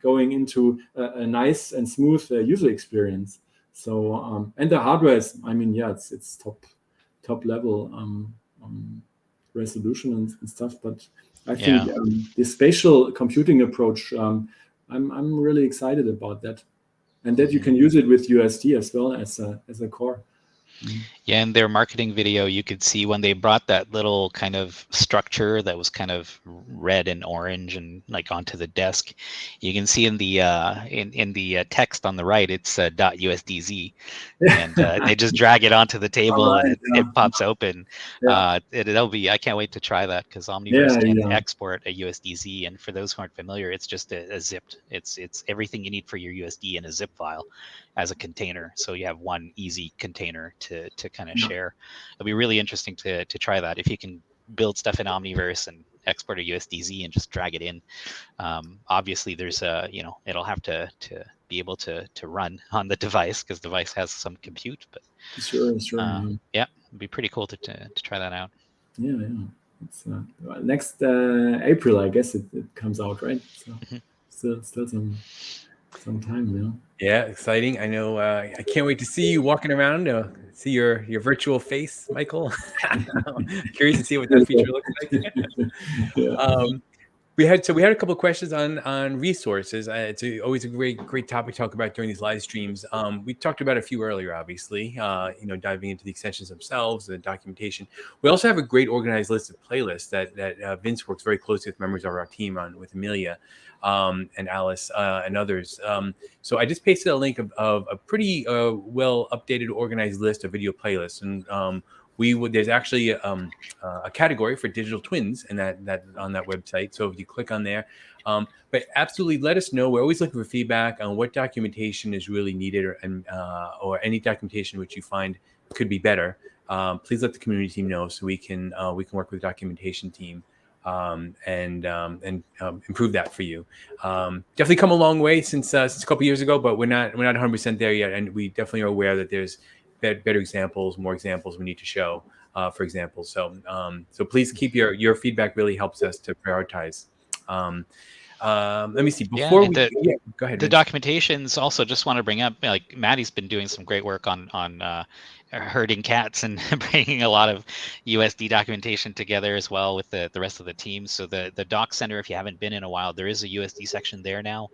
going into a nice and smooth user experience. So and the hardware is, it's top level resolution and stuff. But I think the spatial computing approach, I'm really excited about that, and that you can use it with USD as well as a core. Yeah, in their marketing video, you could see when they brought that little kind of structure that was kind of red and orange and like onto the desk. You can see in the text on the right, it's .usdz, and they just drag it onto the table and it pops open. It'll be. I can't wait to try that because Omniverse can export a USDZ, and for those who aren't familiar, it's just a zipped. It's everything you need for your USD in a zip file as a container, so you have one easy container to kind of share. It'll be really interesting to try that if you can build stuff in Omniverse and export a USDZ and just drag it in. Obviously, there's it'll have to be able to run on the device because the device has some compute. But sure. Yeah, it'd be pretty cool to try that out. Yeah. It's next April, I guess it comes out, right? So still some time, Yeah, exciting. I know. I can't wait to see you walking around, see your virtual face, Michael. Curious to see what that feature looks like. We had a couple of questions on resources. It's always a great topic to talk about during these live streams. We talked about a few earlier, obviously. Diving into the extensions themselves, the documentation. We also have a great organized list of playlists that Vince works very closely with members of our team on, with Amelia and Alice and others. So I just pasted a link of a pretty well updated, organized list of video playlists, and there's actually a category for digital twins and that on that website. So if you click on there, but absolutely let us know. We're always looking for feedback on what documentation is really needed, or any documentation which you find could be better. Please let the community team know so we can work with the documentation team and improve that for you. Definitely come a long way since a couple years ago, but we're not 100% there yet, and we definitely are aware that there's better examples, more examples we need to show, for example. So please keep your feedback. Really helps us to prioritize. Let me see. Before go ahead. The documentations also, just want to bring up, like Maddie's been doing some great work on herding cats and bringing a lot of USD documentation together as well with the rest of the team. So the Doc Center, if you haven't been in a while, there is a USD section there now.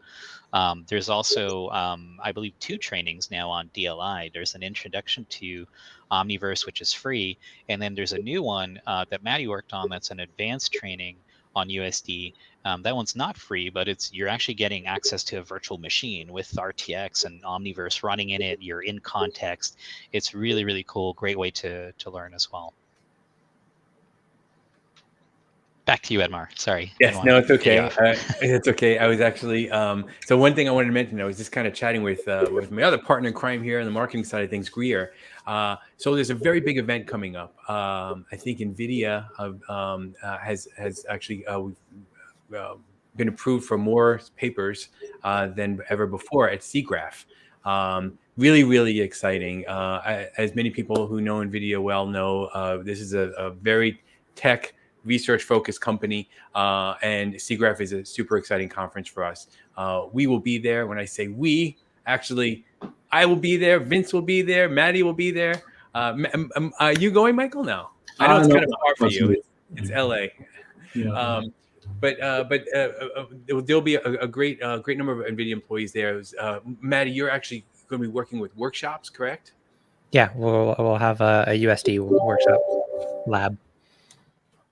There's also, I believe, 2 trainings now on DLI. There's an introduction to Omniverse, which is free, and then there's a new one that Maddie worked on that's an advanced training on USD. That one's not free, but you're actually getting access to a virtual machine with RTX and Omniverse running in it. You're in context. It's really, really cool. Great way to learn as well. Back to you, Edmar. Sorry. Yes, no, it's okay. It's okay. I was actually so one thing I wanted to mention. I was just kind of chatting with my other partner in crime here on the marketing side of things, Greer. So there's a very big event coming up. I think NVIDIA has actually been approved for more papers than ever before at SIGGRAPH. Really, really exciting. As many people who know NVIDIA well know, this is a very tech research-focused company, and SIGGRAPH is a super exciting conference for us. We will be there. When I say we, actually, I will be there. Vince will be there. Maddie will be there. Are you going, Michael? No, I know it's kind of far for you. It's LA. Yeah. But there'll be a great number of NVIDIA employees there. Maddie, you're actually going to be working with workshops, correct? Yeah, we'll have a USD workshop lab.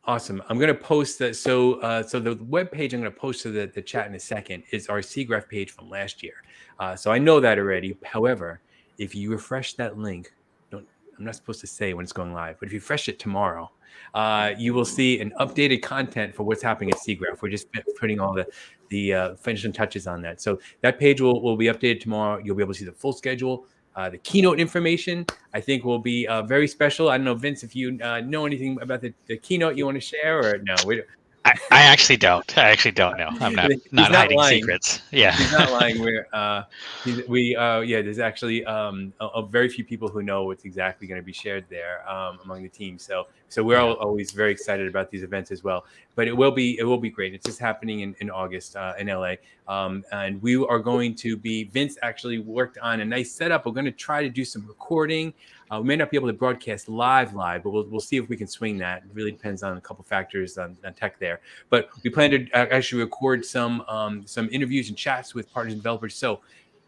Awesome. I'm going to post that. So the web page I'm going to post to the chat in a second is our SIGGRAPH page from last year. So I know that already. However, if you refresh that link, I'm not supposed to say when it's going live, but if you refresh it tomorrow, you will see an updated content for what's happening at SIGGRAPH. We're just putting all the finishing touches on that. So that page will be updated tomorrow. You'll be able to see the full schedule. The keynote information, I think, will be very special. I don't know, Vince, if you know anything about the keynote you want to share, or no? I actually don't. I actually don't know. I'm not hiding lying. Secrets. Yeah, he's not lying. There's actually a very few people who know what's exactly going to be shared there among the team. So we're always very excited about these events as well. But it will be great. It's just happening in August in LA, and we are going to be. Vince actually worked on a nice setup. We're going to try to do some recording. We may not be able to broadcast live, but we'll see if we can swing that. It really depends on a couple factors on tech there. But we plan to actually record some interviews and chats with partners and developers. So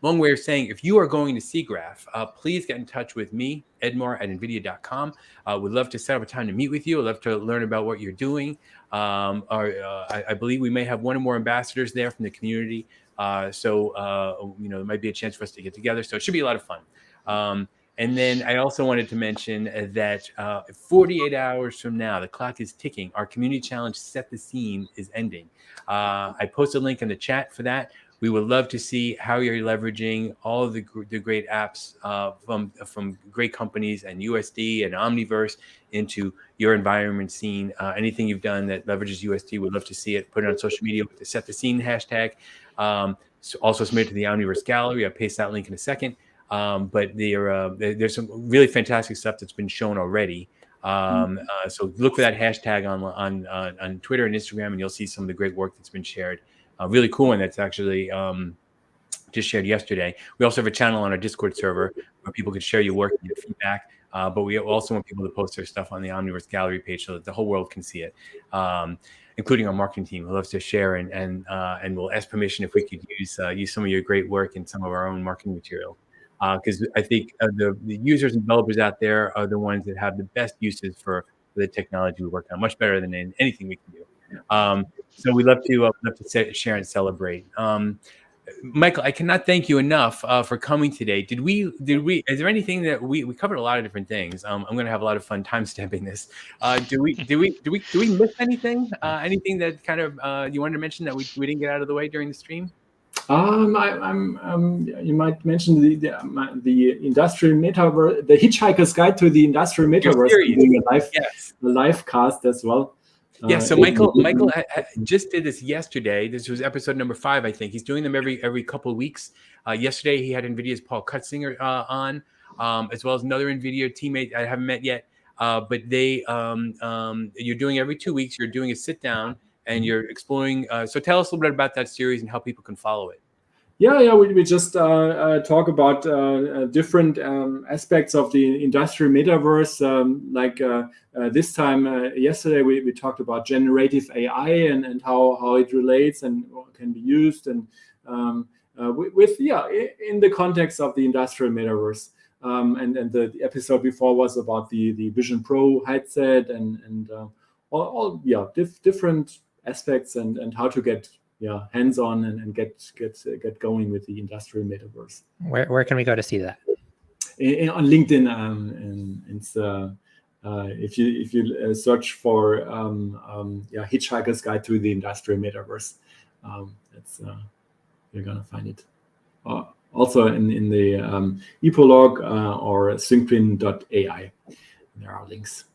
long way of saying, if you are going to SIGGRAPH, please get in touch with me, edmar@nvidia.com. We'd love to set up a time to meet with you. I'd love to learn about what you're doing. I believe we may have one or more ambassadors there from the community. So there might be a chance for us to get together. So it should be a lot of fun. And then I also wanted to mention that 48 hours from now, the clock is ticking. Our community challenge, Set the Scene, is ending. I posted a link in the chat for that. We would love to see how you're leveraging all of the great apps from great companies and USD and Omniverse into your environment scene. Anything you've done that leverages USD, we'd love to see it. Put it on social media with the Set the Scene hashtag. Also submit it to the Omniverse Gallery. I'll paste that link in a second. But there's some really fantastic stuff that's been shown already. So look for that hashtag on Twitter and Instagram, and you'll see some of the great work that's been shared. Really cool one that's actually just shared yesterday. We also have a channel on our Discord server where people can share your work and get feedback. But we also want people to post their stuff on the Omniverse Gallery page so that the whole world can see it, including our marketing team who loves to share and will ask permission if we could use some of your great work in some of our own marketing material. Because I think the users and developers out there are the ones that have the best uses for the technology we work on, much better than anything we can do. So we love to share and celebrate. Michael, I cannot thank you enough for coming today. Is there anything that we covered a lot of different things? I'm going to have a lot of fun timestamping this. Do we miss anything? Anything that kind of you wanted to mention that we didn't get out of the way during the stream? You might mention the Industrial Metaverse, the Hitchhiker's Guide to the Industrial Metaverse, doing a live cast as well. Yeah, so Michael just did this yesterday. This was episode number 5, I think. He's doing them every couple of weeks. Yesterday, he had NVIDIA's Paul Cutzinger on, as well as another NVIDIA teammate I haven't met yet. But you're doing every 2 weeks. You're doing a sit down and you're exploring. So tell us a little bit about that series and how people can follow it. Yeah. We just talk about different aspects of the industrial metaverse. This time, yesterday, we talked about generative AI and how it relates and can be used, and in the context of the industrial metaverse. And the episode before was about the Vision Pro headset and all different aspects and how to get hands-on and get going with the industrial metaverse. Where can we go to see that? On LinkedIn, and it's if you search for Hitchhiker's Guide to the Industrial Metaverse, you're gonna find it. Also in the ipolog or SyncTwin.ai, there are links.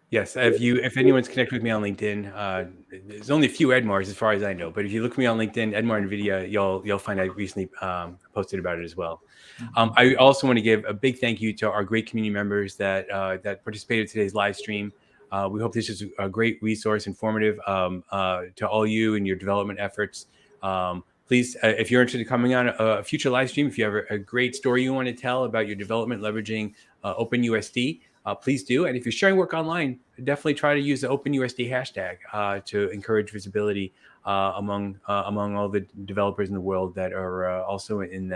Yes, if anyone's connected with me on LinkedIn, there's only a few Edmars as far as I know. But if you look me on LinkedIn, Edmar NVIDIA, you'll find I recently posted about it as well. I also want to give a big thank you to our great community members that participated in today's live stream. We hope this is a great resource, informative to all you and your development efforts. Please, if you're interested in coming on a future live stream, if you have a great story you want to tell about your development leveraging OpenUSD, please do. And if you're sharing work online, definitely try to use the OpenUSD hashtag to encourage visibility among all the developers in the world that are also in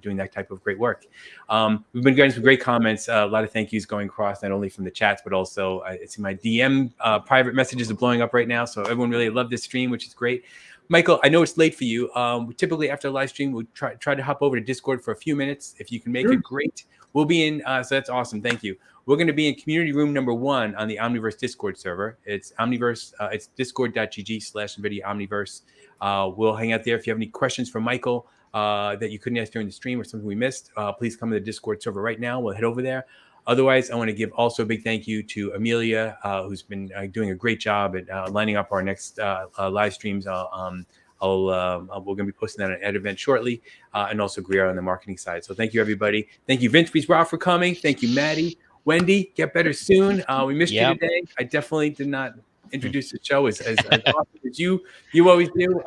doing that type of great work. We've been getting some great comments, a lot of thank yous going across, not only from the chats, but also I see my DM private messages are blowing up right now. So everyone really loved this stream, which is great. Michael, I know it's late for you. Typically after a live stream, we try to hop over to Discord for a few minutes. If you can make it, great. We'll be in, so that's awesome. Thank you. We're going to be in community room number 1 on the Omniverse Discord server. It's Omniverse. It's discord.gg/NVIDIA Omniverse. We'll hang out there. If you have any questions for Michael that you couldn't ask during the stream or something we missed, please come to the Discord server right now. We'll head over there. Otherwise, I want to give also a big thank you to Amelia, who's been doing a great job at lining up our next live streams. We're going to be posting that at event shortly, and also Greer on the marketing side. So thank you, everybody. Thank you, Vince Bisbrow, for coming. Thank you, Maddie. Wendy, get better soon. We missed you today. I definitely did not introduce the show as awesome as you always do.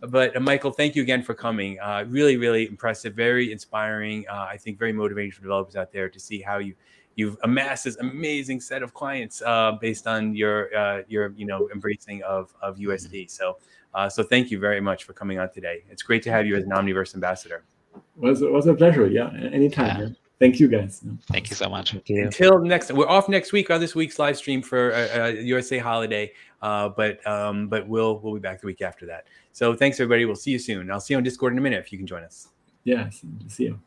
But Michael, thank you again for coming. Really, really impressive, very inspiring. I think very motivating for developers out there to see how you've amassed this amazing set of clients based on your embracing of USD. So thank you very much for coming on today. It's great to have you as an Omniverse ambassador. It was a pleasure. Yeah, anytime. Yeah. Yeah. Thank you, guys. Yeah. Thank you so much. Thank you. Until next, we're off next week on this week's live stream for USA holiday, but we'll be back the week after that. So thanks everybody. We'll see you soon. I'll see you on Discord in a minute if you can join us. Yeah, see you.